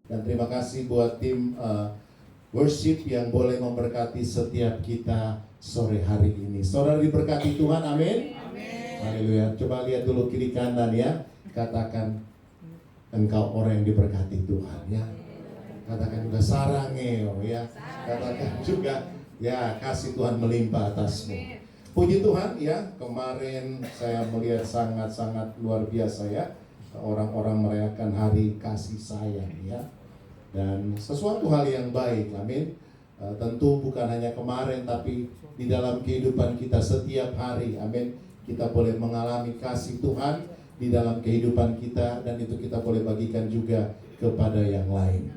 Dan terima kasih buat tim worship yang boleh memberkati setiap kita sore hari ini. Saudara diberkati Tuhan, amin. Haleluya. Coba lihat dulu kiri kanan ya. Katakan, engkau orang yang diberkati Tuhan ya. Katakan juga sarangeo ya. Katakan juga ya, kasih Tuhan melimpah atasmu. Puji Tuhan ya, kemarin saya melihat sangat-sangat luar biasa ya. Orang-orang merayakan hari kasih sayang ya. Dan sesuatu hal yang baik, amin. Tentu bukan hanya kemarin, tapi di dalam kehidupan kita setiap hari, amin. Kita boleh mengalami kasih Tuhan di dalam kehidupan kita, dan itu kita boleh bagikan juga kepada yang lain.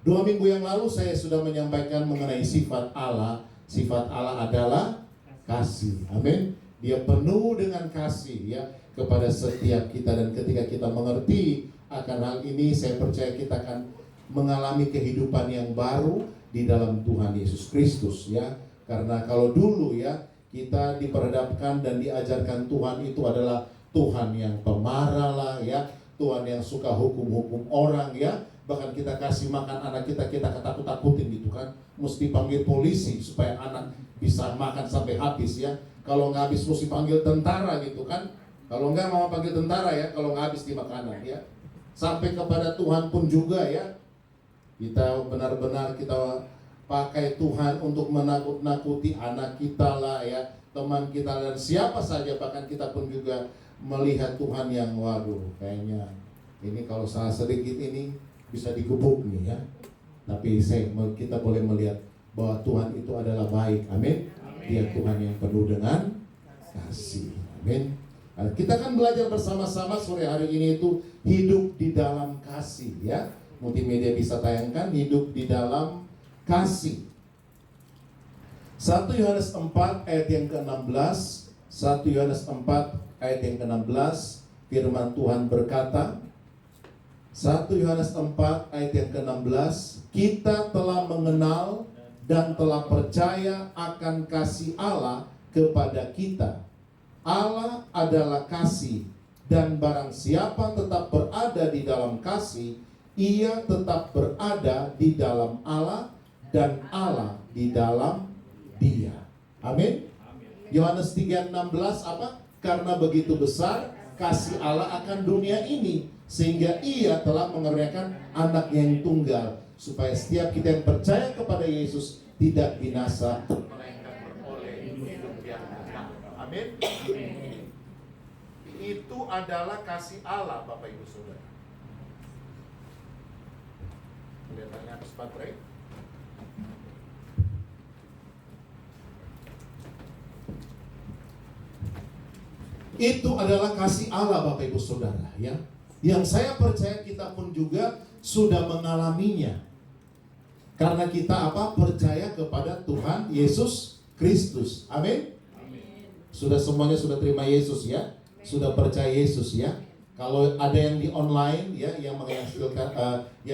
2 minggu yang lalu saya sudah menyampaikan mengenai sifat Allah. Sifat Allah adalah kasih, amin. Dia penuh dengan kasih ya kepada setiap kita, dan ketika kita mengerti akan hal ini, saya percaya kita akan mengalami kehidupan yang baru di dalam Tuhan Yesus Kristus ya. Karena kalau dulu ya kita diperhadapkan dan diajarkan Tuhan itu adalah Tuhan yang pemarah lah ya, Tuhan yang suka hukum-hukum orang ya. Bahkan kita kasih makan anak kita, kita ketakut-takutin gitu kan. Mesti panggil polisi supaya anak bisa makan sampai habis ya. Kalau nggak habis mesti panggil tentara gitu kan. Kalau nggak mau panggil tentara ya, kalau nggak habis di makanan ya. Sampai kepada Tuhan pun juga ya. Kita benar-benar kita pakai Tuhan untuk menakut-nakuti anak kita lah ya, teman kita dan siapa saja. Bahkan kita pun juga melihat Tuhan yang waduh, kayaknya ini kalau salah sedikit ini bisa digebuk nih ya. Tapi kita boleh melihat bahwa Tuhan itu adalah baik, amin. Dia Tuhan yang penuh dengan kasih, amin. Nah, kita akan belajar bersama-sama sore hari ini itu hidup di dalam kasih ya. Multimedia bisa tayangkan hidup di dalam kasih. 1 Yohanes 4 ayat yang ke-16. 1 Yohanes 4 ayat yang ke-16, firman Tuhan berkata, 1 Yohanes 4 ayat yang ke-16, kita telah mengenal dan telah percaya akan kasih Allah kepada kita. Allah adalah kasih, dan barang siapa tetap berada di dalam kasih, ia tetap berada di dalam Allah, dan Allah di dalam dia. Amin. Yohanes 3:16 apa? Karena begitu besar kasih Allah akan dunia ini, sehingga ia telah mengerahkan anak yang tunggal, supaya setiap kita yang percaya kepada Yesus tidak binasa, melainkan beroleh hidup yang kekal. Amin. Itu adalah kasih Allah, Bapak Ibu Saudara. Kelihatannya habis baterai. Itu adalah kasih Allah, Bapak Ibu Saudara ya. Yang saya percaya kita pun juga sudah mengalaminya. Karena kita apa? Percaya kepada Tuhan Yesus Kristus. Amin. Sudah semuanya sudah terima Yesus ya. Sudah percaya Yesus ya. Kalau ada yang di online ya, yang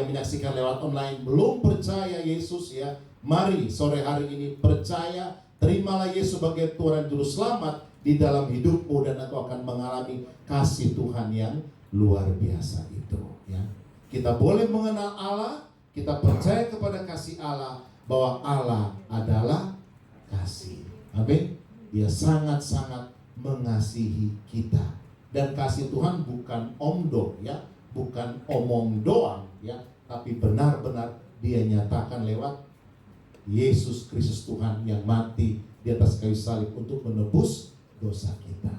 menyaksikan lewat online belum percaya Yesus ya, mari sore hari ini percaya, terimalah Yesus sebagai Tuhan dan Juru Selamat di dalam hidupmu, dan aku akan mengalami kasih Tuhan yang luar biasa itu ya. Kita boleh mengenal Allah, kita percaya kepada kasih Allah, bahwa Allah adalah kasih. Amin. Dia sangat-sangat mengasihi kita. Dan kasih Tuhan bukan omdo ya, bukan omong doang ya, tapi benar-benar Dia nyatakan lewat Yesus Kristus Tuhan yang mati di atas kayu salib untuk menebus dosa kita.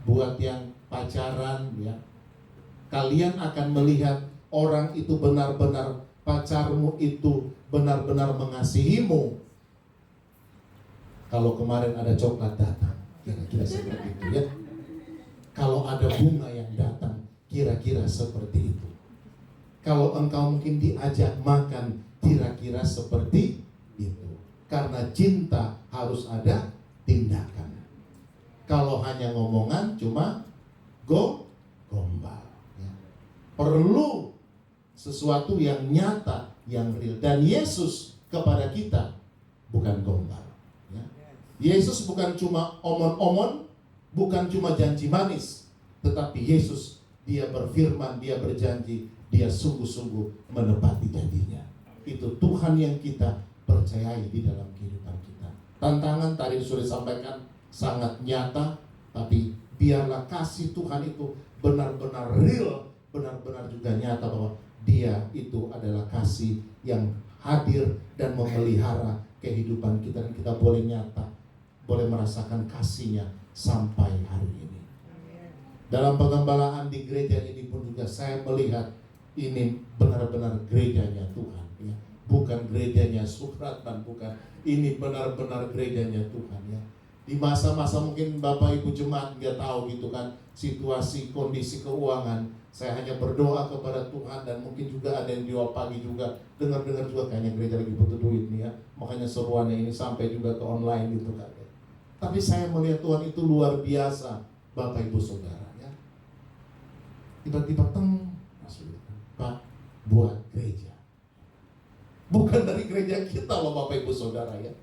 Buat yang pacaran ya, kalian akan melihat orang itu benar-benar, pacarmu itu benar-benar mengasihimu kalau kemarin ada coklat datang, kira-kira seperti itu ya. Kalau ada bunga yang datang, kira-kira seperti itu. Kalau engkau mungkin diajak makan, kira-kira seperti itu. Karena cinta harus ada tindakan. Kalau hanya ngomongan cuma gombal ya. Perlu sesuatu yang nyata, yang real. Dan Yesus kepada kita bukan gombal ya. Yesus bukan cuma omon-omon, bukan cuma janji manis, tetapi Yesus, Dia berfirman, Dia berjanji, Dia sungguh-sungguh menepati janjinya. Itu Tuhan yang kita percayai di dalam kehidupan kita. Tantangan tadi sudah disampaikan sangat nyata, tapi biarlah kasih Tuhan itu benar-benar real, benar-benar juga nyata bahwa Dia itu adalah kasih yang hadir dan memelihara kehidupan kita, dan kita boleh nyata, boleh merasakan kasih-Nya sampai hari ini. Dalam pengembalaan di gereja ini pun juga saya melihat ini benar-benar gerejanya Tuhan, ya. Bukan gerejanya Supratman, bukan. Ini benar-benar gerejanya Tuhan, ya. Di masa-masa mungkin Bapak Ibu jemaat nggak tahu gitu kan situasi kondisi keuangan. Saya hanya berdoa kepada Tuhan, dan mungkin juga ada yang doa pagi juga dengar-dengar juga kayaknya gereja lagi butuh duit nih, ya. Makanya seruannya ini sampai juga ke online gitu kan, ya. Tapi saya melihat Tuhan itu luar biasa, Bapak Ibu Saudara, ya. Tiba-tiba masuk, Pak, buat gereja. Bukan dari gereja kita loh Bapak Ibu Saudara, ya.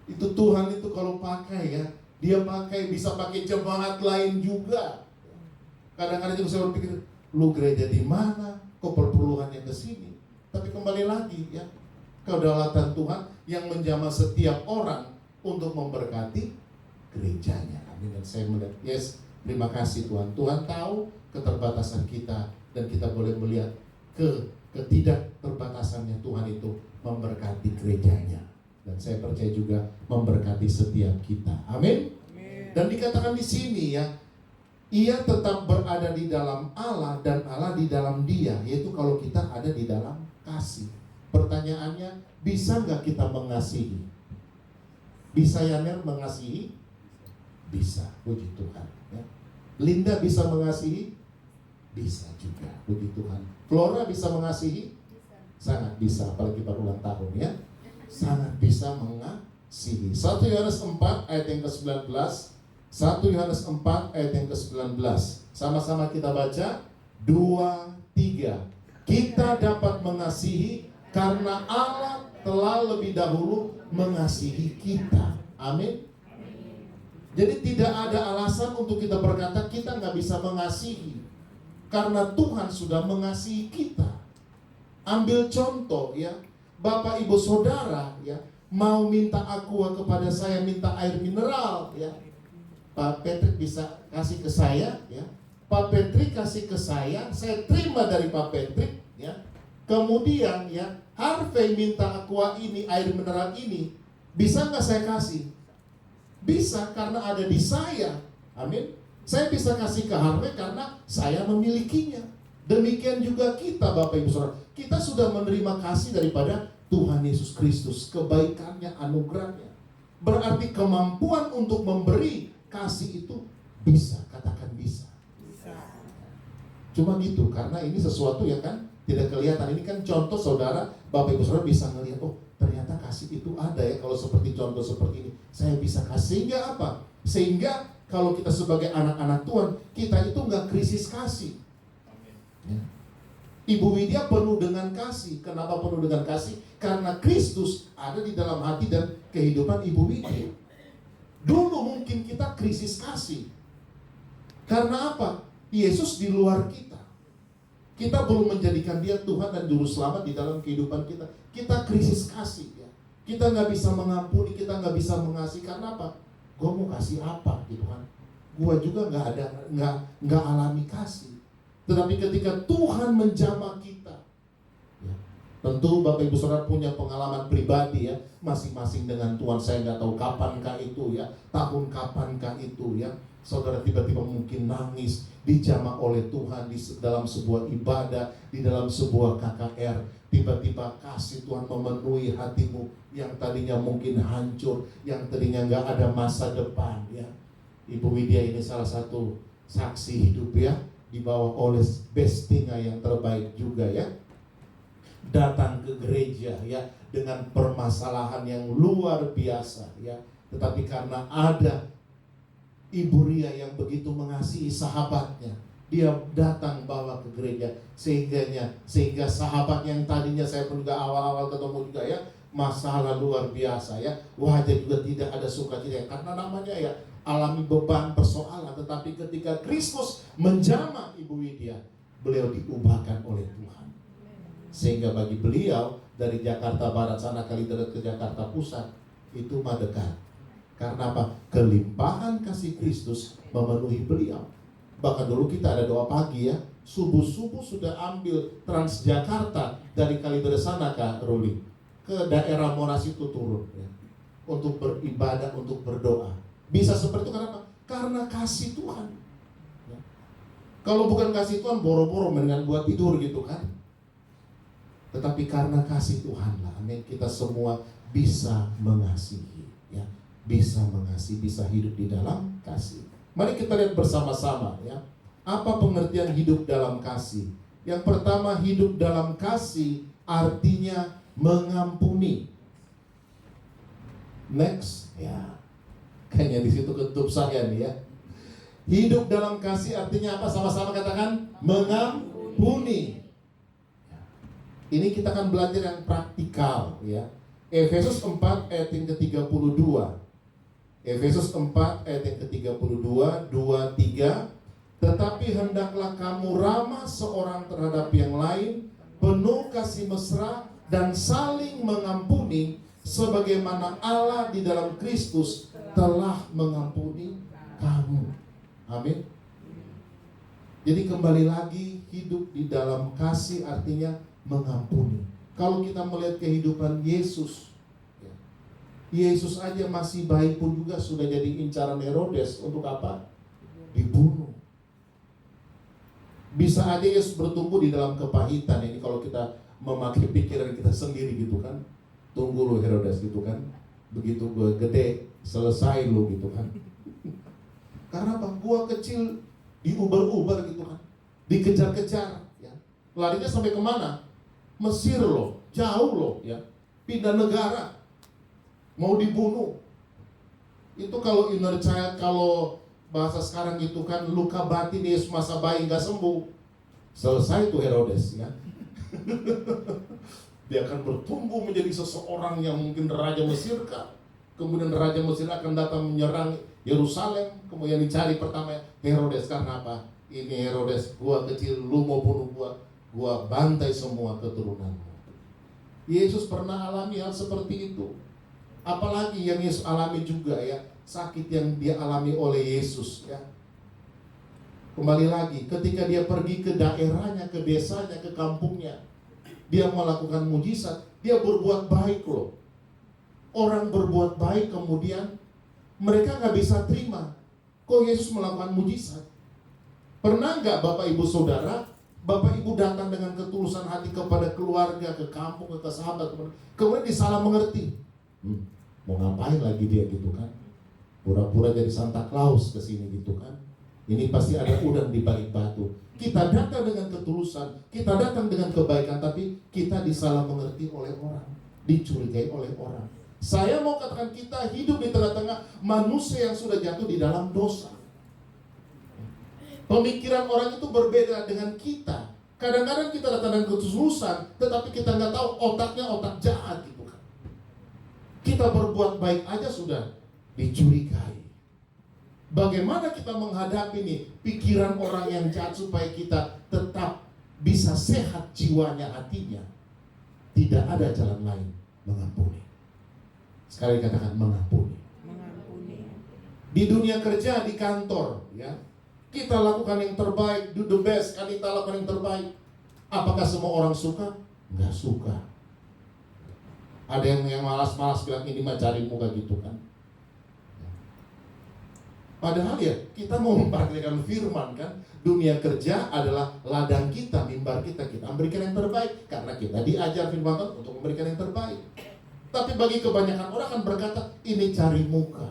Itu Tuhan itu kalau pakai, ya, Dia pakai, bisa pakai jemaat lain juga. Kadang-kadang juga saya berpikir, lu gereja di mana? Kok perpuluhannya ke sini? Tapi kembali lagi, ya, kedaulatan Tuhan yang menjamah setiap orang untuk memberkati gerejanya. Amin. Dan saya melihat, yes, terima kasih Tuhan. Tuhan tahu keterbatasan kita, dan kita boleh melihat ketidakterbatasannya Tuhan itu memberkati gerejanya. Dan saya percaya juga memberkati setiap kita. Amin. Dan dikatakan di sini, ya, Ia tetap berada di dalam Allah dan Allah di dalam Dia, yaitu kalau kita ada di dalam kasih. Pertanyaannya, bisa nggak kita mengasihi? Bisa Yaner mengasihi? Bisa, puji Tuhan, ya. Linda bisa mengasihi? Bisa juga, puji Tuhan. Flora bisa mengasihi? Bisa. Sangat bisa, apalagi baru ulang tahun, ya. Sangat bisa mengasihi. 1 Yohanes 4 ayat yang ke-19. 1 Yohanes 4 ayat yang ke-19. Sama-sama kita baca. 2, 3. Kita dapat mengasihi karena Allah telah lebih dahulu mengasihi kita. Amin. Jadi tidak ada alasan untuk kita berkata kita nggak bisa mengasihi, karena Tuhan sudah mengasihi kita. Ambil contoh, ya, Bapak Ibu Saudara, ya, mau minta aqua kepada saya, minta air mineral, ya, Pak Patrick bisa kasih ke saya, ya. Pak Patrick kasih ke saya terima dari Pak Patrick, ya. Kemudian, ya, Harvey minta aqua ini, air mineral ini, bisa nggak saya kasih? Bisa, karena ada di saya. Amin. Saya bisa kasih ke Harvey karena saya memilikinya. Demikian juga kita, Bapak Ibu Saudara. Kita sudah menerima kasih daripada Tuhan Yesus Kristus, kebaikannya, anugerahnya. Berarti kemampuan untuk memberi kasih itu bisa, katakan bisa. Bisa. Cuma gitu, karena ini sesuatu yang kan tidak kelihatan. Ini kan contoh saudara, Bapak Ibu Saudara bisa melihat, oh ternyata kasih itu ada, ya. Kalau seperti contoh seperti ini, saya bisa kasih. Sehingga apa? Sehingga kalau kita sebagai anak-anak Tuhan, kita itu nggak krisis kasih. Ya. Ibu Widya penuh dengan kasih. Kenapa penuh dengan kasih? Karena Kristus ada di dalam hati dan kehidupan Ibu Widya. Dulu mungkin kita krisis kasih. Karena apa? Yesus di luar kita. Kita belum menjadikan Dia Tuhan dan Juru Selamat di dalam kehidupan kita. Kita krisis kasih, ya. Kita nggak bisa mengampuni, kita nggak bisa mengasihi. Karena apa? Gue mau kasih apa, gitu kan? Gue juga nggak alami kasih. Tetapi ketika Tuhan menjamah kita, ya, tentu Bapak Ibu Saudara punya pengalaman pribadi, ya, masing-masing dengan Tuhan. Saya nggak tahu kapankah itu, ya, tahun kapankah itu, ya. Saudara tiba-tiba mungkin nangis, dijamah oleh Tuhan di dalam sebuah ibadah, di dalam sebuah KKR. Tiba-tiba kasih Tuhan memenuhi hatimu yang tadinya mungkin hancur, yang tadinya nggak ada masa depan, ya. Ibu Widya ini salah satu saksi hidup, ya, dibawa oleh bestingnya yang terbaik juga, ya, datang ke gereja, ya, dengan permasalahan yang luar biasa, ya. Tetapi karena ada Ibu Ria yang begitu mengasihi sahabatnya, dia datang bawa ke gereja, sehingga sahabat yang tadinya saya pun juga awal-awal ketemu juga, ya, masalah luar biasa, ya, wajah juga tidak ada sukacita, karena namanya, ya, alami beban persoalan. Tetapi ketika Kristus menjamah Ibu Widya, beliau diubahkan oleh Tuhan. Sehingga bagi beliau dari Jakarta Barat sana Kalideres ke Jakarta Pusat itu mah dekat. Karena apa? Kelimpahan kasih Kristus memenuhi beliau. Bahkan dulu kita ada doa pagi ya, subuh-subuh sudah ambil Transjakarta dari Kalideres sana Kak Ruli ke daerah Monas itu turun ya, untuk beribadah, untuk berdoa. Bisa seperti itu kenapa? Karena kasih Tuhan ya. Kalau bukan kasih Tuhan, boro-boro mendingan buat tidur gitu kan. Tetapi karena kasih Tuhan lah, amin, kita semua bisa mengasihi ya, bisa mengasihi, bisa hidup di dalam kasih. Mari kita lihat bersama-sama ya, apa pengertian hidup dalam kasih. Yang pertama, hidup dalam kasih artinya mengampuni. Next ya, kayaknya di situ ketutup saya nih ya. Hidup dalam kasih artinya apa? Sama-sama katakan, mengampuni. Ini kita akan belajar yang praktikal ya. Efesus 4 ayat yang ke-32. Efesus 4 ayat yang ke-32, 2-3. Tetapi hendaklah kamu ramah seorang terhadap yang lain, penuh kasih mesra dan saling mengampuni, sebagaimana Allah di dalam Kristus telah mengampuni kamu. Amin. Jadi kembali lagi, hidup di dalam kasih artinya mengampuni. Kalau kita melihat kehidupan Yesus ya, Yesus aja masih baik pun juga sudah jadi incaran Herodes. Untuk apa? Dibunuh. Bisa aja Yesus bertumbuh di dalam kepahitan. Ini kalau kita memakai pikiran kita sendiri gitu kan. Tunggu lo Herodes gitu kan, begitu gue gede selesai lo gitu kan. Karena apa? Gua kecil diuber-uber gitu kan, dikejar-kejar ya. Larinya sampai kemana? Mesir loh, jauh loh ya, pindah negara, mau dibunuh. Itu kalau inner child, kalau bahasa sekarang gitu kan, luka batin Yesus masa bayi nggak sembuh, selesai tuh Herodes ya. Dia akan bertumbuh menjadi seseorang yang mungkin Raja Mesir kah? Kemudian Raja Mesir akan datang menyerang Yerusalem. Kemudian dicari pertama Herodes. Karena apa? Ini Herodes, gua kecil, lu mau bunuh gua bantai semua keturunanmu. Yesus pernah alami hal seperti itu. Apalagi yang Yesus alami juga ya, sakit yang dia alami oleh Yesus ya. Kembali lagi, ketika dia pergi ke daerahnya, ke desanya, ke kampungnya, dia melakukan mujizat, dia berbuat baik loh. Orang berbuat baik kemudian mereka nggak bisa terima. Kok Yesus melakukan mujizat? Pernah nggak Bapak Ibu Saudara, Bapak Ibu datang dengan ketulusan hati kepada keluarga, ke kampung, ke sahabat, kemudian disalah mengerti. Mau ngapain lagi dia gitu kan? Pura-pura jadi Santa Claus ke sini gitu kan? Ini pasti ada udang di balik batu. Kita datang dengan ketulusan, kita datang dengan kebaikan, tapi kita disalah mengerti oleh orang, dicurigai oleh orang. Saya mau katakan, kita hidup di tengah-tengah manusia yang sudah jatuh di dalam dosa. Pemikiran orang itu berbeda dengan kita. Kadang-kadang kita datang dengan ketulusan, tetapi kita nggak tahu otaknya otak jahat gitu kan. Kita berbuat baik aja sudah dicurigai. Bagaimana kita menghadapi nih pikiran orang yang jahat supaya kita tetap bisa sehat jiwanya, hatinya? Tidak ada jalan lain, mengampuni. Sekali katakan mengampuni. Mengampuni. Di dunia kerja, di kantor ya, kita lakukan yang terbaik, do the best, kita lakukan yang terbaik. Apakah semua orang suka? Nggak suka. Ada yang malas-malas bilang ini mah cari muka gitu kan. Padahal ya kita mau mempraktikkan firman kan, dunia kerja adalah ladang kita, mimbar kita memberikan yang terbaik karena kita diajar firman Tuhan untuk memberikan yang terbaik. Tapi bagi kebanyakan orang akan berkata ini cari muka.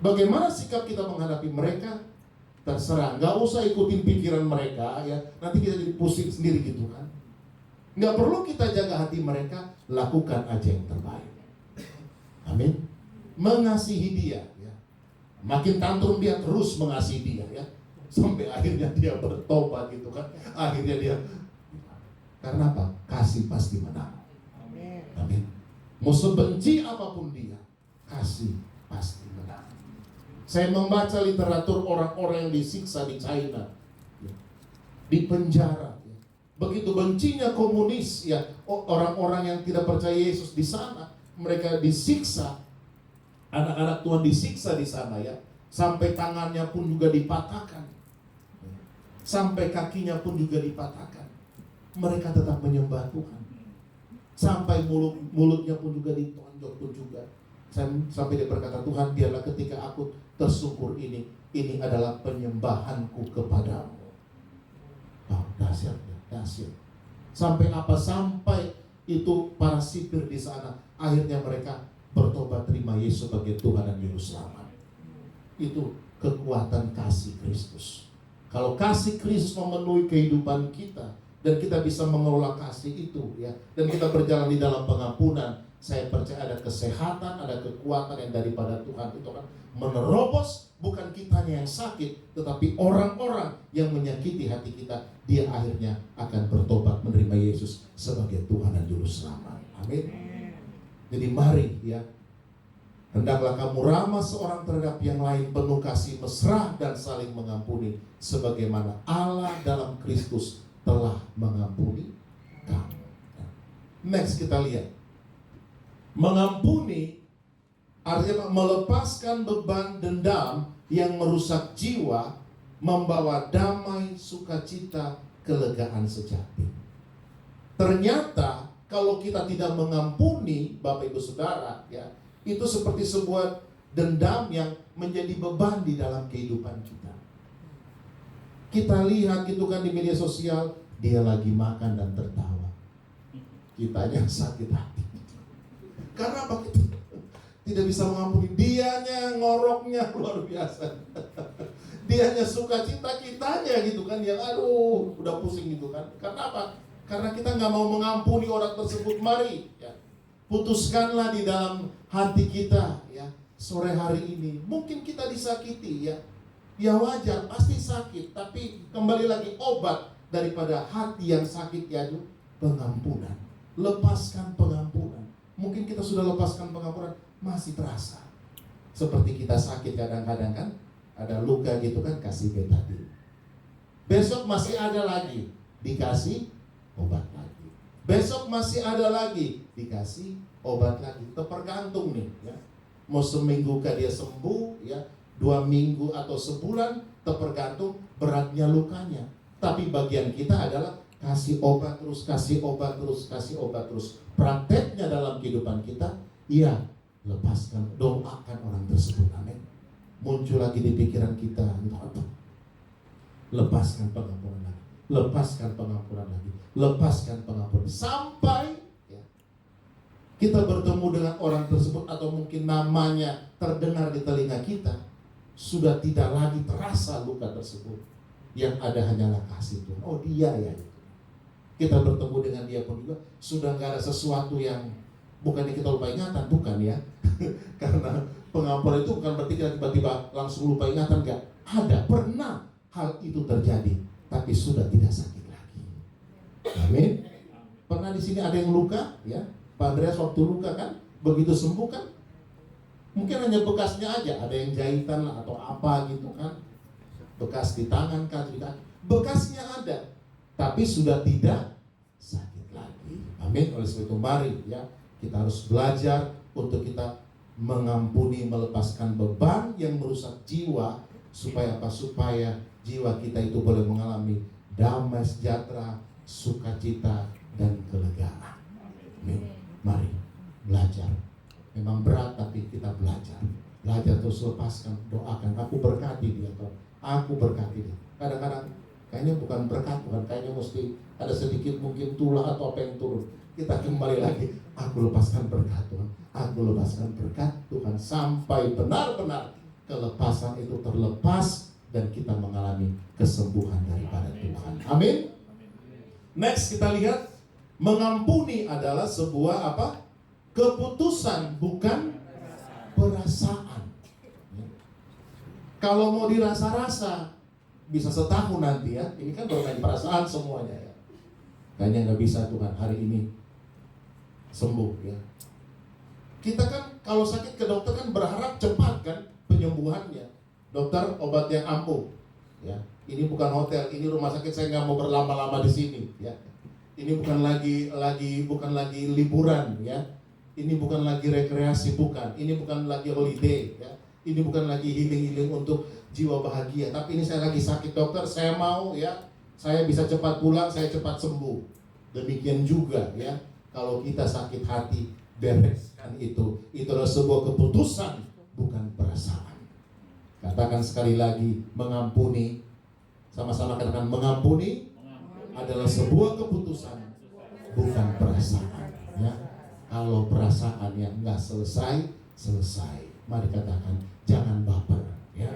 Bagaimana sikap kita menghadapi mereka? Terserah, nggak usah ikutin pikiran mereka ya. Nanti kita jadi pusing sendiri gitu kan. Nggak perlu kita jaga hati mereka, lakukan aja yang terbaik. Amin. Mengasihi dia ya. Makin tantrum dia, terus mengasihi dia ya. Sampai akhirnya dia bertobat gitu kan. Akhirnya dia, karena apa? Kasih pasti menang. Amin. Mau sebenci apapun dia, kasih pasti menang. Saya membaca literatur orang-orang yang disiksa di China. di penjara. Begitu bencinya komunis, ya, orang-orang yang tidak percaya Yesus di sana, mereka disiksa, anak-anak Tuhan disiksa di sana, ya, sampai tangannya pun juga dipatahkan, sampai kakinya pun juga dipatahkan. Mereka tetap menyembah Tuhan, sampai mulutnya pun juga ditonjok pun juga. Sampai dia berkata, Tuhan, biarlah ketika aku tersungkur ini adalah penyembahanku kepadamu. Oh, dahsyat. Dahsyat. Sampai apa? Sampai itu para sipir di sana akhirnya mereka bertobat, terima Yesus sebagai Tuhan dan Juru Selamat. Itu kekuatan kasih Kristus. Kalau kasih Kristus memenuhi kehidupan kita dan kita bisa mengelola kasih itu, ya, dan kita berjalan di dalam pengampunan, saya percaya ada kesehatan, ada kekuatan yang daripada Tuhan itu kan menerobos, bukan kitanya yang sakit, tetapi orang-orang yang menyakiti hati kita, dia akhirnya akan bertobat menerima Yesus sebagai Tuhan dan Juru Selamat. Amin. Jadi mari, ya, hendaklah kamu ramah seorang terhadap yang lain, penuh kasih mesra dan saling mengampuni, sebagaimana Allah dalam Kristus telah mengampuni kamu. Next kita lihat. Mengampuni artinya melepaskan beban dendam yang merusak jiwa, membawa damai, sukacita, kelegaan sejati. Ternyata kalau kita tidak mengampuni, Bapak Ibu Saudara, ya, itu seperti sebuah dendam yang menjadi beban di dalam kehidupan kita. Kita lihat gitu kan di media sosial, dia lagi makan dan tertawa, kitanya sakit hati. Karena apa? Kita tidak bisa mengampuni. Dianya ngoroknya luar biasa. Dianya sukacita, kitanya gitu kan, yang aduh udah pusing gitu kan. Karena apa? Karena kita nggak mau mengampuni orang tersebut. Mari, ya, putuskanlah di dalam hati kita, ya, sore hari ini. Mungkin kita disakiti, ya, ya wajar, pasti sakit. Tapi kembali lagi, obat daripada hati yang sakit, yaitu pengampunan. Lepaskan pengampunan. Mungkin kita sudah lepaskan pengampunan, masih terasa seperti kita sakit kadang-kadang kan, ada luka gitu kan, kasih betadine. Besok masih ada lagi, dikasih obat lagi. Besok masih ada lagi, dikasih obat lagi. Tergantung nih, ya. Mau seminggu kah dia sembuh, ya, 2 minggu atau sebulan, tergantung beratnya lukanya. Tapi bagian kita adalah kasih obat terus, kasih obat terus, kasih obat terus. Prakteknya dalam kehidupan kita, iya, lepaskan, doakan orang tersebut. Amin. Muncul lagi di pikiran kita, lepaskan pengampunan lagi, lepaskan pengampunan lagi, lepaskan pengampunan, sampai, ya, kita bertemu dengan orang tersebut atau mungkin namanya terdengar di telinga kita, sudah tidak lagi terasa luka tersebut. Yang ada hanyalah kasih Tuhan. Oh, dia ya. Kita bertemu dengan dia pun juga sudah nggak ada sesuatu yang bukannya kita lupa ingatan, bukan, ya. Karena pengampunan itu bukan berarti kita tiba-tiba langsung lupa ingatan, nggak. Ada, pernah hal itu terjadi, tapi sudah tidak sakit lagi. Amin. Pernah di sini ada yang luka, ya. Pak Andreas waktu luka kan, begitu sembuh kan, mungkin hanya bekasnya aja, ada yang jahitan lah atau apa gitu kan, bekas di tangan kan, bekasnya ada, tapi sudah tidak sakit lagi. Amin. Oleh sebab itu mari, ya, kita harus belajar untuk kita mengampuni, melepaskan beban yang merusak jiwa. Supaya apa? Supaya jiwa kita itu boleh mengalami damai, sejahtera, sukacita, dan kelegaan. Amin. Mari belajar. Memang berat tapi kita belajar. Belajar terus, lepaskan, doakan. Aku berkati dia, Tuhan. Aku berkati dia. Kadang-kadang kayaknya bukan berkat, bukan, kayaknya mesti ada sedikit mungkin tulah atau apa yang turun. Kita kembali lagi, aku lepaskan berkat Tuhan, aku lepaskan berkat Tuhan, sampai benar-benar kelepasan itu terlepas dan kita mengalami kesembuhan daripada Tuhan. Amin. Next kita lihat, mengampuni adalah sebuah apa? Keputusan, bukan perasaan. Kalau mau dirasa-rasa, bisa setahun nanti, ya. Ini kan bermain perasaan semuanya, ya. Kayaknya nggak bisa Tuhan hari ini sembuh, ya. Kita kan kalau sakit ke dokter kan berharap cepat kan penyembuhannya. Dokter obat yang ampuh, ya. Ini bukan hotel, ini rumah sakit, saya nggak mau berlama-lama di sini, ya. Ini bukan lagi liburan, ya. Ini bukan lagi rekreasi, bukan. Ini bukan lagi holiday, ya. Ini bukan lagi healing untuk jiwa bahagia. Tapi ini saya lagi sakit, dokter. Saya mau, ya, saya bisa cepat pulang, saya cepat sembuh. Demikian juga, ya. Kalau kita sakit hati, bereskan itu. Itu adalah sebuah keputusan, bukan perasaan. Katakan sekali lagi, mengampuni. Sama-sama katakan, mengampuni adalah sebuah keputusan, bukan perasaan, ya. Kalau perasaan yang nggak selesai, mari katakan, jangan baper, ya.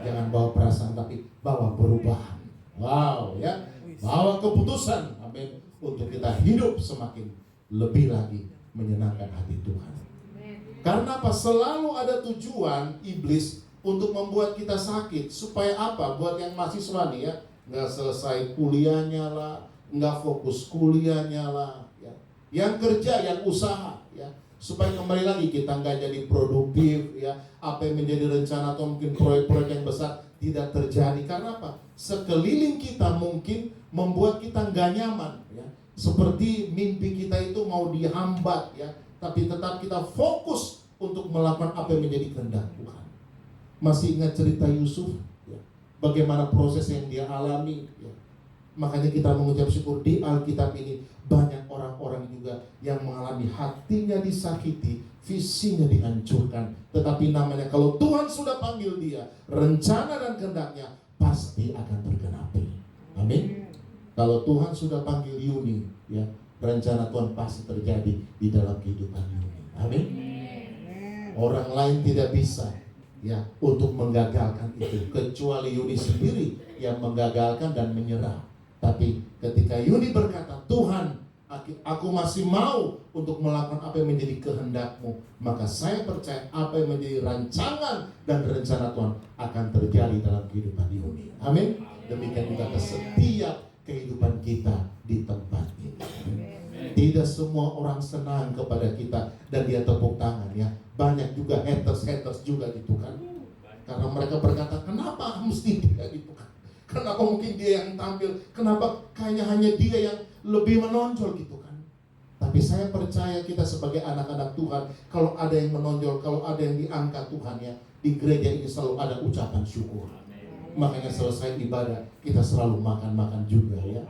Jangan bawa perasaan, tapi bawa perubahan. Wow, ya. Bawa keputusan, amin, untuk kita hidup semakin lebih lagi menyenangkan hati Tuhan. Karena apa? Selalu ada tujuan iblis untuk membuat kita sakit. Supaya apa? Buat yang mahasiswa nih, ya, nggak selesai kuliahnya lah, nggak fokus kuliahnya lah, ya. Yang kerja, yang usaha, ya, supaya kembali lagi kita nggak jadi produktif, ya. Apa yang menjadi rencana atau mungkin proyek-proyek yang besar tidak terjadi. Karena apa? Sekeliling kita mungkin membuat kita nggak nyaman, ya. Seperti mimpi kita itu mau dihambat, ya. Tapi tetap kita fokus untuk melakukan apa yang menjadi kehendak Tuhan. Masih ingat cerita Yusuf, ya? Bagaimana proses yang dia alami, ya? Makanya kita mengucap syukur di Alkitab ini banyak orang-orang juga yang mengalami hatinya disakiti, visinya dihancurkan. Tetapi namanya kalau Tuhan sudah panggil dia, rencana dan kehendaknya pasti akan tergenapi. Amin. Kalau Tuhan sudah panggil Yuni, ya, rencana Tuhan pasti terjadi di dalam kehidupan Yuni. Amin. Orang lain tidak bisa, ya, untuk menggagalkan itu, kecuali Yuni sendiri yang menggagalkan dan menyerah. Tapi ketika Yuni berkata, Tuhan, aku masih mau untuk melakukan apa yang menjadi kehendak-Mu, maka saya percaya apa yang menjadi rancangan dan rencana Tuhan akan terjadi dalam kehidupan Yuni. Amin. Demikian juga ke setiap kehidupan kita di tempat ini. Tidak semua orang senang kepada kita dan dia tepuk tangan, ya. Banyak juga haters juga gitu kan. Karena mereka berkata, kenapa mesti dia gitu kan? Kenapa mungkin dia yang tampil? Kenapa kayaknya hanya dia yang lebih menonjol gitu kan? Tapi saya percaya kita sebagai anak-anak Tuhan, kalau ada yang menonjol, kalau ada yang diangkat Tuhan, ya, di gereja ini selalu ada ucapan syukur. Makanya selesai ibadah kita selalu makan-makan juga, ya.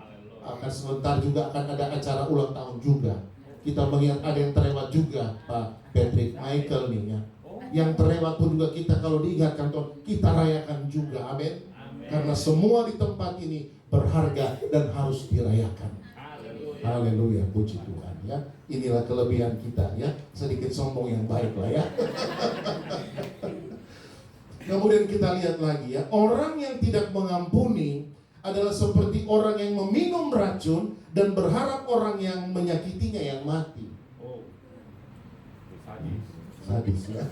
Akan sebentar juga akan ada acara ulang tahun juga. Kita mengingat ada yang terlewat juga, Pak Patrick Michael nih, ya. Yang terlewat pun juga kita kalau diingatkan Tuhan, kita rayakan juga. Amin. Karena semua di tempat ini berharga dan harus dirayakan. Haleluya, puji Tuhan, ya. Inilah kelebihan kita, ya. Sedikit sombong yang baik lah, ya. Kemudian kita lihat lagi, ya. Orang yang tidak mengampuni adalah seperti orang yang meminum racun dan berharap orang yang menyakitinya yang mati. Sadis, ya.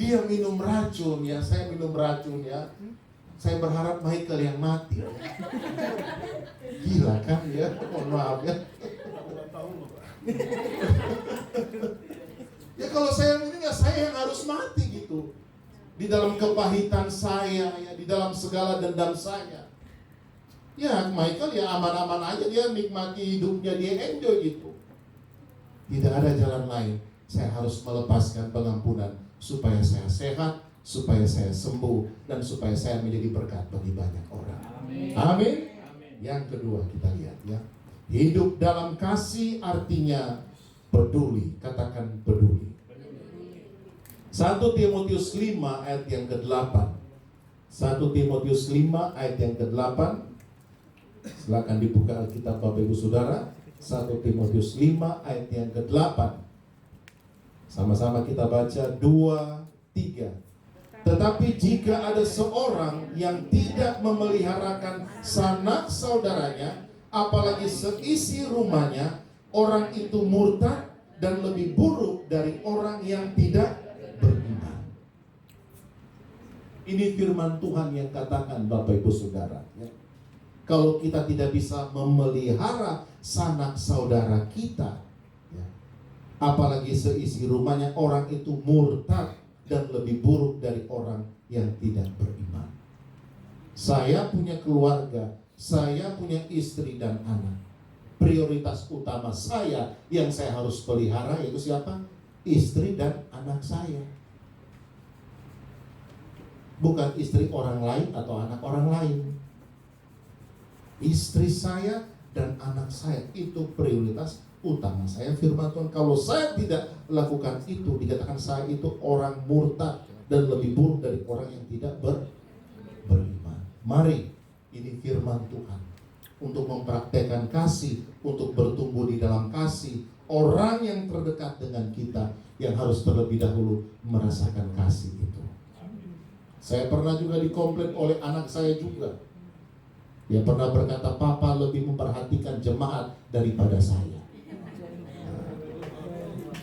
Dia minum racun, ya. Saya minum racun, ya. Saya berharap Michael yang mati. Gila kan, ya. Mohon maaf, ya. Ya kalau saya minum, ya saya yang harus mati gitu. Di dalam kepahitan saya, ya, di dalam segala dendam saya. Ya Michael ya aman-aman aja, dia nikmati hidupnya, dia enjoy gitu. Tidak ada jalan lain. Saya harus melepaskan pengampunan supaya saya sehat, supaya saya sembuh, dan supaya saya menjadi berkat bagi banyak orang. Amin. Amin. Yang kedua kita lihat, ya. Hidup dalam kasih artinya peduli. Katakan peduli. 1 Timotius 5 ayat yang ke-8. 1 Timotius 5 ayat yang ke-8. Silakan dibuka Alkitab Bapak Ibu Saudara. 1 Timotius 5 ayat yang ke-8. Sama-sama kita baca 2, 3. Tetapi jika ada seorang yang tidak memeliharakan sanak saudaranya, apalagi seisi rumahnya, orang itu murtad dan lebih buruk dari orang yang tidak beriman. Ini firman Tuhan yang katakan Bapak Ibu Saudara, ya. Kalau kita tidak bisa memelihara sanak saudara kita, ya, apalagi seisi rumahnya, orang itu murtad dan lebih buruk dari orang yang tidak beriman. Saya punya keluarga, saya punya istri dan anak. Prioritas utama saya yang saya harus pelihara yaitu siapa? Istri dan anak saya. Bukan istri orang lain atau anak orang lain. Istri saya dan anak saya itu prioritas utama saya. Firman Tuhan, kalau saya tidak lakukan itu, dikatakan saya itu orang murtad dan lebih buruk dari orang yang tidak beriman. Mari, ini firman Tuhan untuk mempraktekkan kasih, untuk bertumbuh di dalam kasih. Orang yang terdekat dengan kita yang harus terlebih dahulu merasakan kasih itu. Saya pernah juga dikomplain oleh anak saya juga. Dia pernah berkata, papa lebih memperhatikan jemaat daripada saya.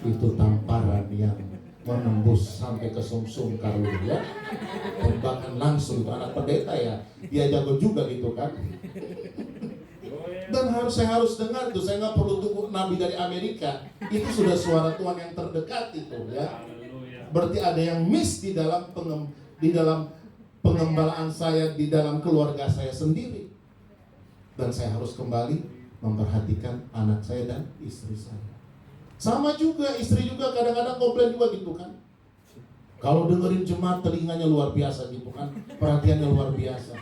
Itu tamparan yang menembus sampai ke sumsum kalung ya. Tembakan langsung itu anak pendeta ya. Dia jago juga gitu kan. Dan saya harus dengar tuh, saya nggak perlu tunggu nabi dari Amerika. Itu sudah suara Tuhan yang terdekat itu ya. Berarti ada yang miss di dalam pengembalaan saya, di dalam keluarga saya sendiri. Dan saya harus kembali memperhatikan anak saya dan istri saya. Sama juga, istri juga kadang-kadang komplain juga gitu kan. Kalau dengerin jemaat telinganya luar biasa gitu kan, perhatiannya luar biasa.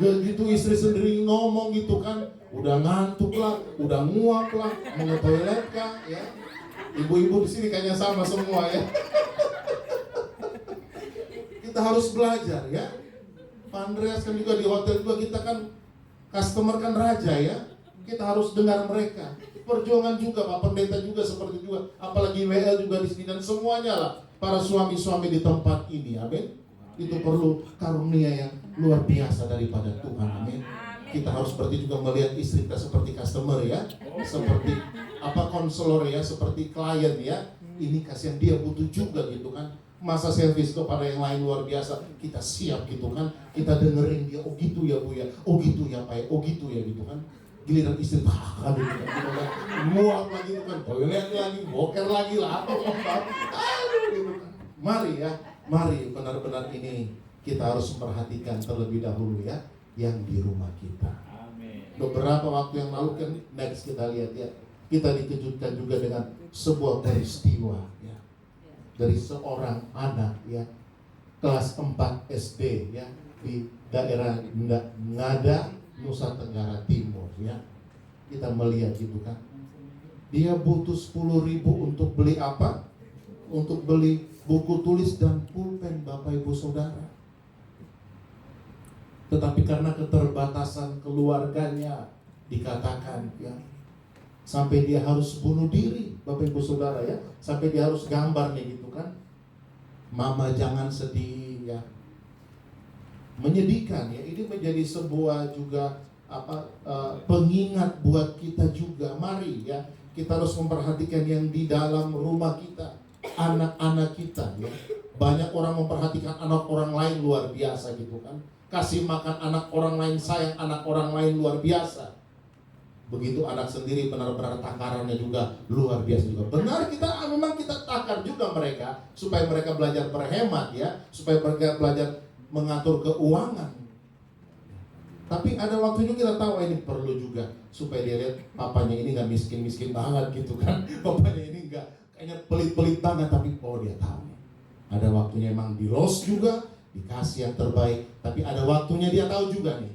Begitu istri sendiri ngomong gitu kan, udah ngantuk lah, udah nguap lah, mau ke toilet kah ya. Ibu-ibu di sini kayaknya sama semua ya. Kita harus belajar ya. Pak Andreas kan juga di hotel juga, kita kan customer kan raja ya. Kita harus dengar mereka. Perjuangan juga Pak Pendeta juga seperti juga. Apalagi WL juga di sini dan semuanya lah. Para suami-suami di tempat ini, amin. Itu perlu karunia yang luar biasa daripada Tuhan, amin. Kita harus seperti juga melihat istri kita seperti customer ya. Seperti konselor ya, seperti klien ya. Ini kasihan dia butuh juga gitu kan. Masa servis kepada yang lain luar biasa, kita siap gitu kan. Kita dengerin dia, oh gitu ya Bu ya, oh gitu ya Pak ya, oh gitu ya gitu kan. Giliran istri aduh gitu kan, muak lagi gitu kan, toilet lagi, boker lagi lah, aduh gitu kan. Mari benar-benar ini kita harus memperhatikan terlebih dahulu ya yang di rumah kita. Beberapa waktu yang lalu kan, next kita lihat ya, kita dikejutkan juga dengan sebuah peristiwa ya, dari seorang anak ya, kelas 4 SD ya, di daerah Ngada, Nusa Tenggara Timur ya. Kita melihat gitu kan, dia butuh 10.000 untuk beli apa? Untuk beli buku tulis dan pulpen Bapak Ibu Saudara. Tetapi karena keterbatasan keluarganya, dikatakan ya, sampai dia harus bunuh diri Bapak Ibu Saudara ya. Sampai dia harus gambar nih gitu kan. Mama jangan sedih ya. Menyedihkan ya, ini menjadi sebuah juga pengingat buat kita juga. Mari ya, kita harus memperhatikan yang di dalam rumah kita, anak-anak kita ya. Banyak orang memperhatikan anak orang lain luar biasa gitu kan. Kasih makan anak orang lain, sayang anak orang lain luar biasa. Begitu anak sendiri benar-benar takarannya juga luar biasa juga. Benar, memang kita takar juga mereka supaya mereka belajar berhemat ya, supaya mereka belajar mengatur keuangan. Tapi ada waktunya kita tahu ini perlu juga supaya dia lihat papanya ini nggak miskin-miskin banget gitu kan. Papanya ini nggak kayaknya pelit-pelit banget, tapi dia tahu. Ada waktunya emang di roast juga, dikasih yang terbaik. Tapi ada waktunya dia tahu juga nih,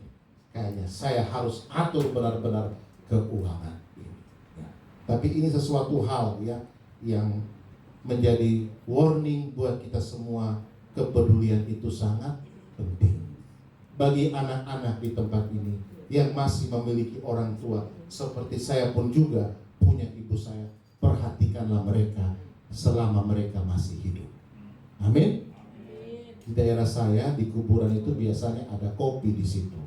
kayaknya saya harus atur benar-benar keuangan ini. Ya. Tapi ini sesuatu hal ya yang menjadi warning buat kita semua. Kepedulian itu sangat penting bagi anak-anak di tempat ini yang masih memiliki orang tua. Seperti saya pun juga punya ibu saya. Perhatikanlah mereka selama mereka masih hidup. Amin. Di daerah saya di kuburan itu biasanya ada kopi di situ.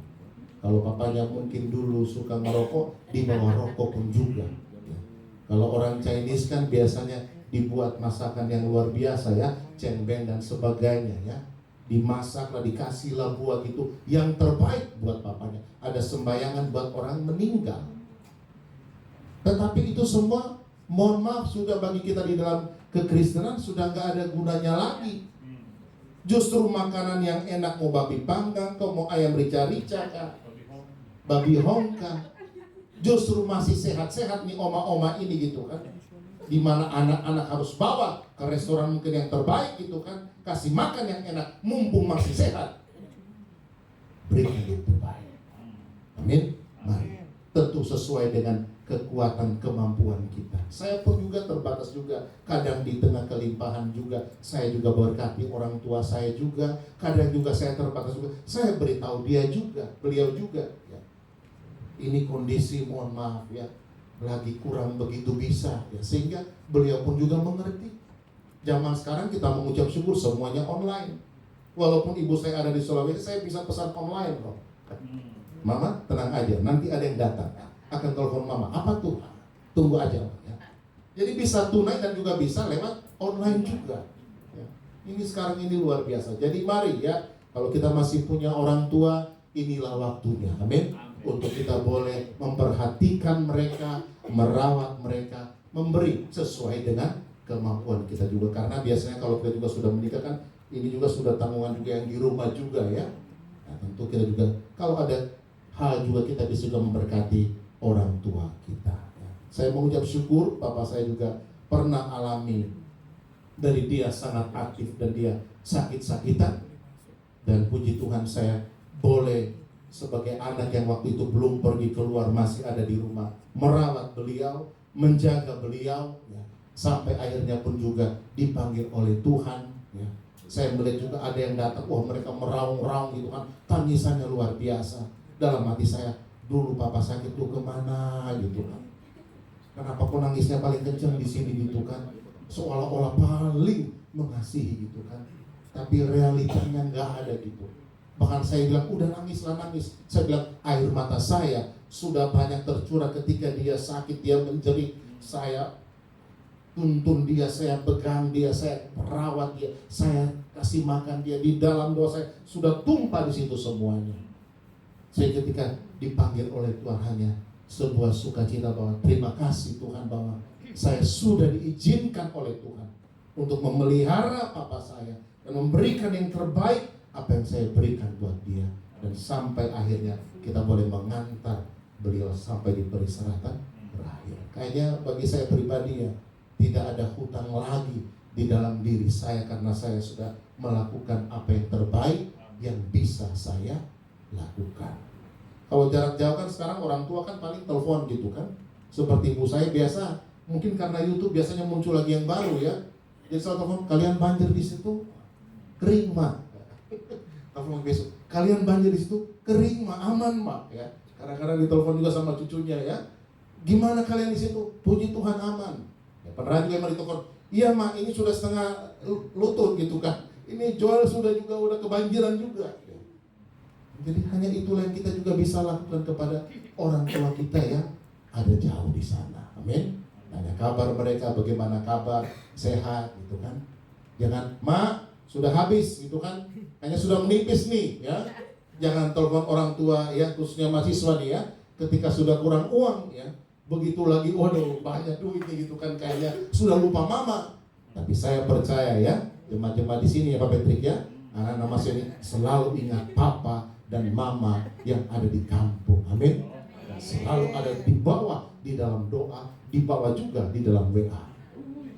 Kalau papanya mungkin dulu suka merokok, dibawa rokok pun juga. Ya. Kalau orang Chinese kan biasanya dibuat masakan yang luar biasa ya, cengbeng dan sebagainya ya. Dimasaklah, dikasihlah buah gitu yang terbaik buat papanya. Ada sembayangan buat orang meninggal. Tetapi itu semua, mohon maaf, sudah bagi kita di dalam kekristenan sudah nggak ada gunanya lagi. Justru makanan yang enak, mau babi panggang, kau mau ayam rica-rica kah, babi hongkah, justru masih sehat-sehat nih oma-oma ini gitu kan. Dimana anak-anak harus bawa ke restoran mungkin yang terbaik gitu kan, kasih makan yang enak, mumpung masih sehat, berikan yang terbaik. Amin. Mari, tentu sesuai dengan kekuatan kemampuan kita. Saya pun juga terbatas juga, kadang di tengah kelimpahan juga saya juga berkati orang tua saya juga, kadang juga saya terbatas juga, saya beritahu dia juga, beliau juga ya, ini kondisi mohon maaf ya, lagi kurang begitu bisa ya, sehingga beliau pun juga mengerti. Zaman sekarang kita mengucap syukur semuanya online. Walaupun ibu saya ada di Sulawesi, saya bisa pesan online kok. Mama tenang aja, nanti ada yang datang akan telepon mama. Apa tuh? Tunggu aja ya. Jadi bisa tunai dan juga bisa lewat online juga ya. Ini sekarang ini luar biasa. Jadi mari ya, kalau kita masih punya orang tua, inilah waktunya, amin, untuk kita boleh memperhatikan mereka, merawat mereka, memberi sesuai dengan kemampuan kita juga. Karena biasanya kalau kita juga sudah menikah kan, ini juga sudah tanggungan juga yang di rumah juga ya. Nah, tentu kita juga kalau ada hal juga kita bisa juga memberkati orang tua kita ya. Saya mengucap syukur, papa saya juga pernah alami, dari dia sangat aktif dan dia sakit-sakitan, dan puji Tuhan saya boleh sebagai anak yang waktu itu belum pergi keluar, masih ada di rumah, merawat beliau, menjaga beliau ya, sampai akhirnya pun juga dipanggil oleh Tuhan ya. Saya melihat juga ada yang datang, wah mereka meraung-raung gitu kan, tangisannya luar biasa. Dalam hati saya, dulu papa sakit tuh kemana gitu kan, kenapa kok nangisnya paling kencang di sini gitu kan, seolah-olah paling mengasihi gitu kan, tapi realitanya nggak ada gitu. Bahkan saya bilang, udah nangislah nangis. Saya bilang, air mata saya sudah banyak tercurah ketika dia sakit, dia menjerit. Saya tuntun dia, saya pegang dia, saya perawat dia, saya kasih makan dia. Di dalam doa saya sudah tumpah di situ semuanya. Saya ketika dipanggil oleh Tuhan hanya sebuah sukacita bahwa terima kasih Tuhan bahwa saya sudah diizinkan oleh Tuhan untuk memelihara papa saya dan memberikan yang terbaik apa yang saya berikan buat dia, dan sampai akhirnya kita boleh mengantar beliau sampai di peristirahatan berakhir. Kayaknya bagi saya pribadi ya, tidak ada hutang lagi di dalam diri saya karena saya sudah melakukan apa yang terbaik yang bisa saya lakukan. Kalau jarak jauh kan sekarang orang tua kan paling telepon gitu kan. Seperti ibu saya biasa, mungkin karena YouTube biasanya muncul lagi yang baru ya. Jadi saya telepon, kalian banjir di situ kering mak. Telepon besok, kalian banjir di situ kering mak, aman mak ya. Kadang-kadang ditelepon juga sama cucunya ya. Gimana kalian di situ? Puji Tuhan aman. Ya, pernah juga yang ditelepon, iya mak ini sudah setengah lutut gitu kan. Ini Joel sudah juga udah kebanjiran juga. Ya. Jadi hanya itulah yang kita juga bisa lakukan kepada orang tua kita yang ada jauh di sana. Amin. Tanya kabar mereka, bagaimana kabar, sehat gitu kan. Jangan, mak sudah habis gitu kan, hanya sudah menipis nih ya. Jangan telepon orang tua ya, khususnya mahasiswa nih ya, ketika sudah kurang uang ya, begitu lagi waduh banyak duitnya gitu kan, kayaknya sudah lupa mama. Tapi saya percaya ya, jemaat-jemaat di sini ya Pak Patrick ya, anak-anak Mas ini selalu ingat papa dan mama yang ada di kampung. Amin. Dan selalu ada di bawah, di dalam doa, dibawa juga di dalam WA.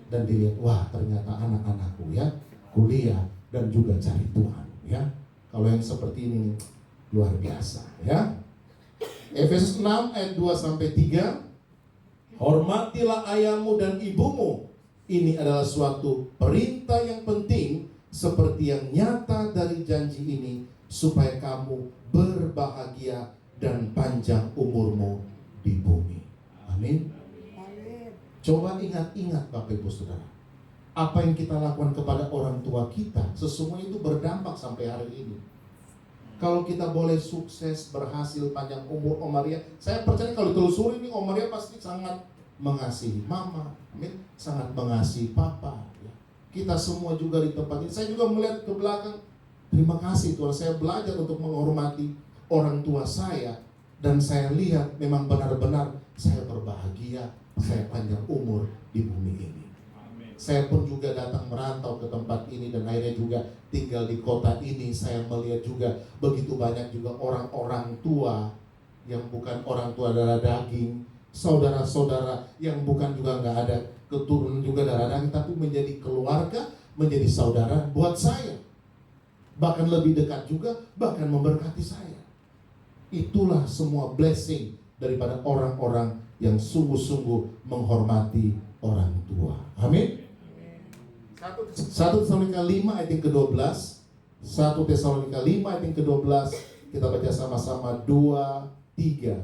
Dan dilihat, wah ternyata anak-anakku ya kuliah dan juga cari Tuhan ya. Kalau yang seperti ini luar biasa ya. Efesus 6 ayat 2 sampai 3. Hormatilah ayahmu dan ibumu. Ini adalah suatu perintah yang penting seperti yang nyata dari janji ini, supaya kamu berbahagia dan panjang umurmu di bumi. Amin. Coba ingat-ingat Bapak Ibu Saudara, apa yang kita lakukan kepada orang tua kita, sesungguhnya itu berdampak sampai hari ini. Kalau kita boleh sukses, berhasil, panjang umur, Om Maria, saya percaya kalau ditelusuri ini Om Maria pasti sangat mengasihi mama, amin, sangat mengasihi papa ya. Kita semua juga di tempat ini, saya juga melihat ke belakang, terima kasih Tuhan, saya belajar untuk menghormati orang tua saya, dan saya lihat memang benar-benar saya berbahagia, saya panjang umur di bumi ini. Saya pun juga datang merantau ke tempat ini dan akhirnya juga tinggal di kota ini. Saya melihat juga begitu banyak juga orang-orang tua yang bukan orang tua darah daging, saudara-saudara yang bukan juga nggak ada keturunan juga darah daging, tapi menjadi keluarga, menjadi saudara buat saya. Bahkan lebih dekat juga, bahkan memberkati saya. Itulah semua blessing daripada orang-orang yang sungguh-sungguh menghormati orang tua. Amin. 1 Tesalonika 5 ayat yang ke-12. 1 Tesalonika 5 ayat yang ke-12. Kita baca sama-sama 2, 3.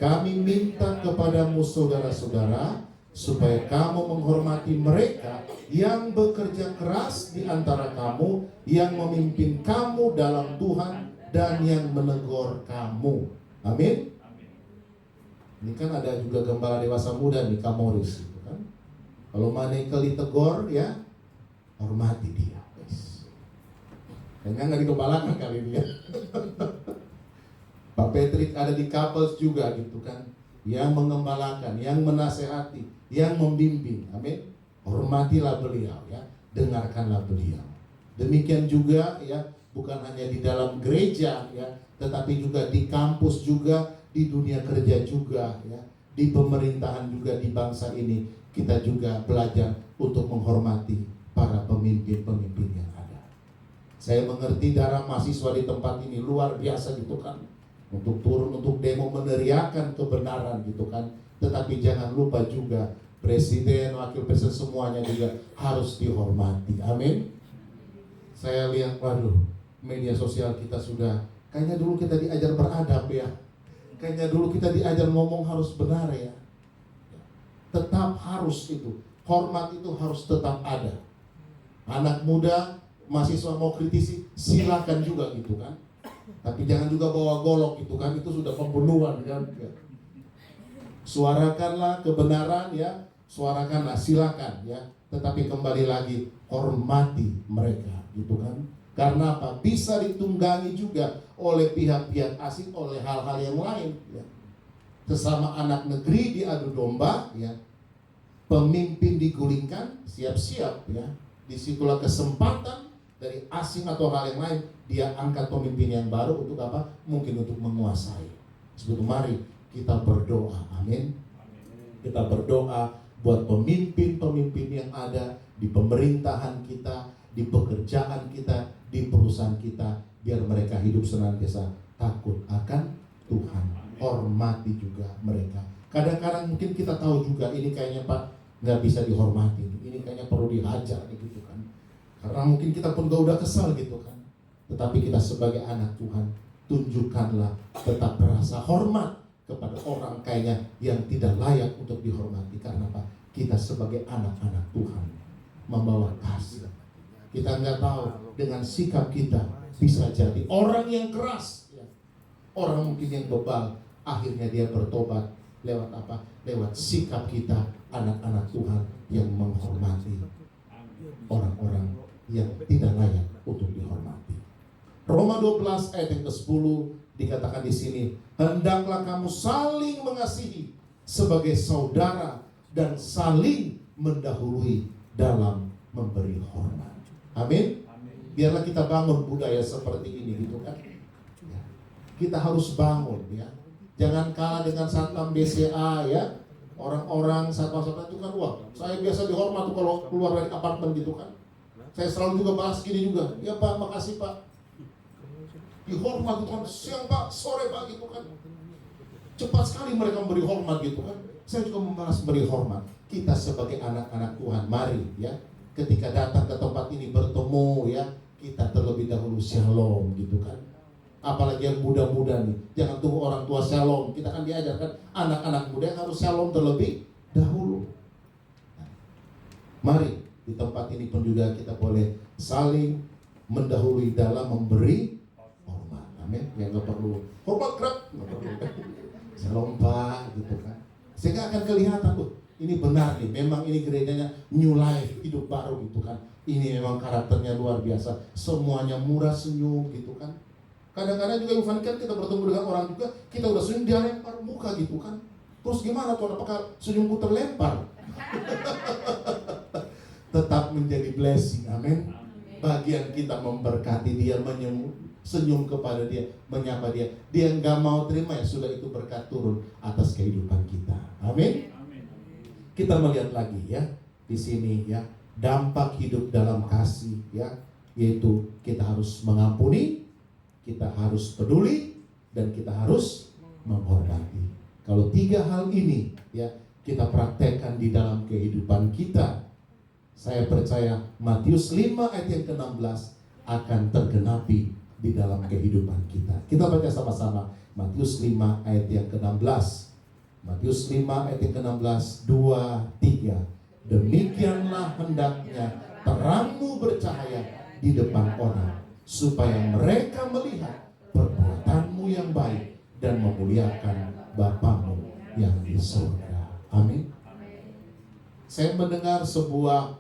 Kami minta kepadamu saudara-saudara, supaya kamu menghormati mereka yang bekerja keras di antara kamu, yang memimpin kamu dalam Tuhan, dan yang menegur kamu. Amin. Ini kan ada juga gembala dewasa muda nih, Kamoris, gitu kan. Kalau Michael ditegur, ya hormati dia, guys. Kayaknya nggak digembalakan kali ini ya. Pak Patrick ada di couples juga gitu kan, yang mengembalakan, yang menasehati, yang membimbing. Amin. Hormatilah beliau ya, dengarkanlah beliau. Demikian juga ya, bukan hanya di dalam gereja ya, tetapi juga di kampus juga, di dunia kerja juga ya, di pemerintahan juga, di bangsa ini kita juga belajar untuk menghormati para pemimpin-pemimpin yang ada. Saya mengerti darah mahasiswa di tempat ini luar biasa gitu kan, untuk turun, untuk demo meneriakan kebenaran gitu kan. Tetapi jangan lupa juga presiden, wakil presiden semuanya juga harus dihormati. Amin. Saya lihat, waduh, media sosial kita sudah, kayaknya dulu kita diajar beradab ya. Kayaknya dulu kita diajar ngomong harus benar ya. Tetap harus itu, hormat itu harus tetap ada. Anak muda, mahasiswa mau kritisi, silakan juga gitu kan. Tapi jangan juga bawa golok gitu kan, itu sudah pembunuhan kan. Suarakanlah kebenaran ya, suarakanlah, silakan ya. Tetapi kembali lagi, hormati mereka gitu kan. Karena apa? Bisa ditunggangi juga oleh pihak-pihak asing, oleh hal-hal yang lain ya. Sesama anak negeri diadu domba ya, pemimpin digulingkan, siap-siap ya. Disitulah kesempatan dari asing atau hal yang lain, dia angkat pemimpin yang baru untuk apa? Mungkin untuk menguasai. Sebelum mari kita berdoa, amin. Kita berdoa buat pemimpin-pemimpin yang ada di pemerintahan kita, di pekerjaan kita, di perusahaan kita, biar mereka hidup senantiasa takut akan Tuhan. Hormati juga mereka. Kadang-kadang mungkin kita tahu juga ini kayaknya Pak nggak bisa dihormati, ini kayaknya perlu dihajar gitu kan. Karena mungkin kita pun udah kesal gitu kan. Tetapi kita sebagai anak Tuhan, tunjukkanlah tetap rasa hormat kepada orang kayaknya yang tidak layak untuk dihormati. Karena apa? Kita sebagai anak-anak Tuhan membawa kasih. Kita nggak tahu dengan sikap kita bisa jadi orang yang keras ya. Orang mungkin yang bebal, akhirnya dia bertobat lewat apa? Lewat sikap kita anak-anak Tuhan yang menghormati orang-orang yang tidak layak untuk dihormati. Roma 12 ayat yang ke-10 dikatakan di sini, hendaklah kamu saling mengasihi sebagai saudara dan saling mendahului dalam memberi hormat. Amin. Biarlah kita bangun budaya seperti ini gitu kan. Kita harus bangun ya. Jangan kalah dengan satpam BCA ya. Orang-orang satpam-satpam itu kan, wah, saya biasa dihormat tuh kalau keluar dari apartemen gitu kan. Saya selalu juga bahas gini juga, ya Pak, makasih Pak. Dihormat gitu kan, siang Pak, sore Pak gitu kan. Cepat sekali mereka memberi hormat gitu kan. Saya juga membahas beri hormat. Kita sebagai anak-anak Tuhan, mari ya, ketika datang ke tempat ini bertemu ya, kita terlebih dahulu shalom gitu kan. Apalagi yang muda-muda nih, jangan tunggu orang tua shalom. Kita kan diajarkan anak-anak muda harus shalom terlebih dahulu. Mari di tempat ini pun juga kita boleh saling mendahului dalam memberi hormat. Amin. Yang nggak perlu hormat kerap, nggak perlu. Shalom Pak, gitu kan. Sehingga akan kelihatan tuh, ini benar nih. Memang ini gerejanya new life, hidup baru gitu kan. Ini memang karakternya luar biasa. Semuanya murah senyum gitu kan. Kadang-kadang juga Ivan kan kita bertemu dengan orang juga, kita udah senyum dia lempar muka gitu kan. Terus gimana tuh, apakah senyumku terlempar? tetap menjadi blessing. Amin. Bagian kita memberkati dia, senyum kepada dia, menyapa dia. Dia nggak mau terima, ya sudah, itu berkat turun atas kehidupan kita. Amin. Kita melihat lagi ya di sini ya, dampak hidup dalam kasih ya, yaitu kita harus mengampuni, kita harus peduli, dan kita harus menghormati. Kalau 3 hal ini ya kita praktekkan di dalam kehidupan kita, saya percaya Matius 5 ayat yang ke-16 akan tergenapi di dalam kehidupan kita. Kita baca sama-sama Matius 5 ayat yang ke-16. Matius 5 ayat yang ke-16, 2, 3. Demikianlah hendaknya terangmu bercahaya di depan orang, supaya mereka melihat perbuatanmu yang baik dan memuliakan Bapamu yang di surga. Amin. Saya mendengar sebuah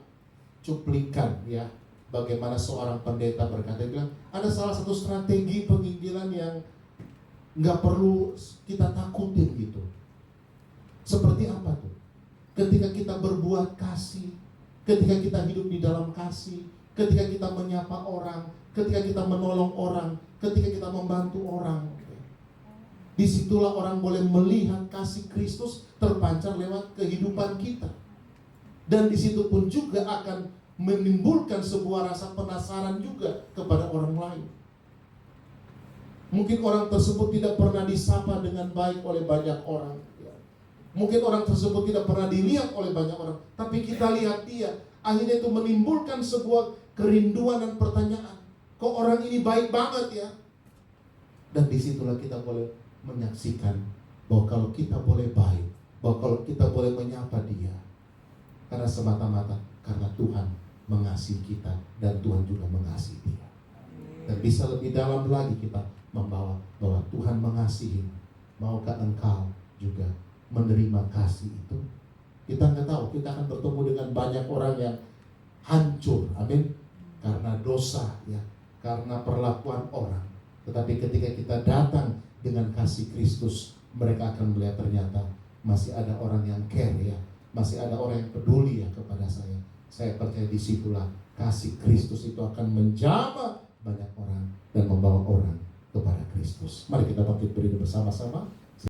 cuplikan ya, bagaimana seorang pendeta berkata, bilang ada salah satu strategi penginjilan yang nggak perlu kita takutin gitu. Seperti apa tuh? Ketika kita berbuat kasih, ketika kita hidup di dalam kasih, ketika kita menyapa orang, ketika kita menolong orang, ketika kita membantu orang, disitulah orang boleh melihat kasih Kristus terpancar lewat kehidupan kita. Dan disitu pun juga akan menimbulkan sebuah rasa penasaran juga kepada orang lain. Mungkin orang tersebut tidak pernah disapa dengan baik oleh banyak orang. Mungkin orang tersebut tidak pernah dilihat oleh banyak orang, tapi kita lihat dia. Akhirnya itu menimbulkan sebuah kerinduan dan pertanyaan. Kok orang ini baik banget ya? Dan disitulah kita boleh menyaksikan bahwa kalau kita boleh baik, bahwa kalau kita boleh menyapa dia, karena semata-mata karena Tuhan mengasihi kita dan Tuhan juga mengasihi dia. Dan bisa lebih dalam lagi kita membawa bahwa Tuhan mengasihi. Maukah engkau juga menerima kasih itu? Kita nggak tahu, kita akan bertemu dengan banyak orang yang hancur, amin, karena dosa ya, karena perlakuan orang. Tetapi ketika kita datang dengan kasih Kristus, mereka akan melihat ternyata masih ada orang yang care ya, masih ada orang yang peduli ya kepada saya. Saya percaya disitulah kasih Kristus itu akan menjamah banyak orang dan membawa orang kepada Kristus. Mari kita bangkit berdiri bersama-sama.